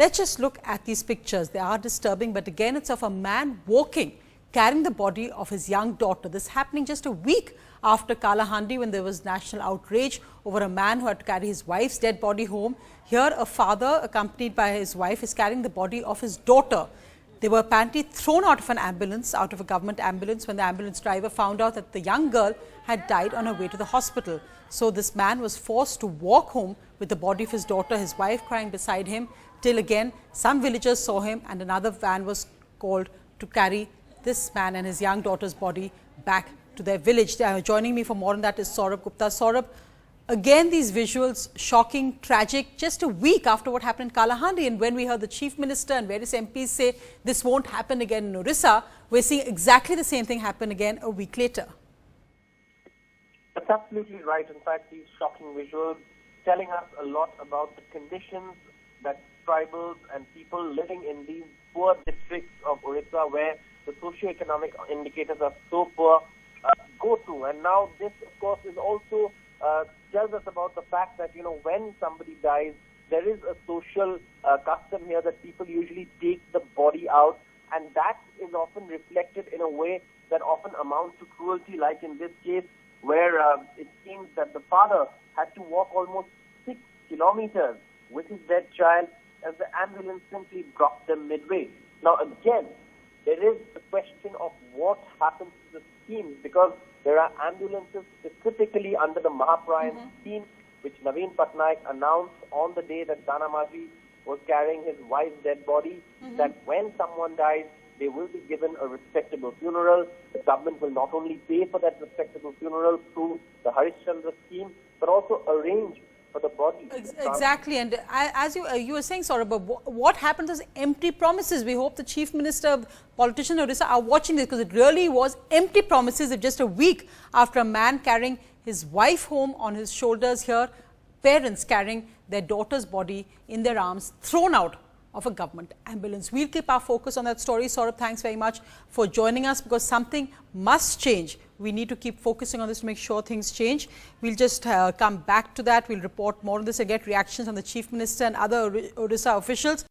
Let's just look at these pictures. They are disturbing, but again, it's of a man walking, carrying the body of his young daughter. This happening just a week after Kalahandi, when there was national outrage over a man who had to carry his wife's dead body home. Here, a father accompanied by his wife is carrying the body of his daughter. They were apparently thrown out of an ambulance, out of a government ambulance, when the ambulance driver found out that the young girl had died on her way to the hospital. So this man was forced to walk home with the body of his daughter, his wife crying beside him, till again some villagers saw him and another van was called to carry this man and his young daughter's body back to their village. Joining me for more on that is Saurabh Gupta. Saurabh, again these visuals, shocking, tragic, just a week after what happened in Kalahandi, and when we heard the Chief Minister and various MPs say this won't happen again in Orissa, we're seeing exactly the same thing happen again a week later. That's absolutely right. In fact, these shocking visuals telling us a lot about the conditions that tribals and people living in these poor districts of Orissa, where the socio-economic indicators are so poor, go through. And now this, of course, is also tells us about the fact that, when somebody dies, there is a social custom here that people usually take the body out, and that is often reflected in a way that often amounts to cruelty, like in this case, where it seems that the father had to walk almost 6 kilometers with his dead child as the ambulance simply dropped them midway. Now again, there is the question of what happens to the scheme, because there are ambulances specifically under the Mahaprayan scheme, which Naveen Patnaik announced on the day that Dana Maji was carrying his wife's dead body, that when someone dies, they will be given a respectable funeral. The government will not only pay for that respectable funeral through the Harishchandra scheme, but also arrange for the body. Exactly, and as you were saying, Saurabh, what happened to those empty promises? We hope the Chief Minister, politicians in Orissa are watching this, because it really was empty promises of just a week after a man carrying his wife home on his shoulders. Here, parents carrying their daughter's body in their arms, thrown out of a government ambulance. We'll keep our focus on that story. Saurabh, thanks very much for joining us, because something must change. We need to keep focusing on this to make sure things change. We'll just come back to that. We'll report more on this and get reactions from the Chief Minister and other Orissa officials.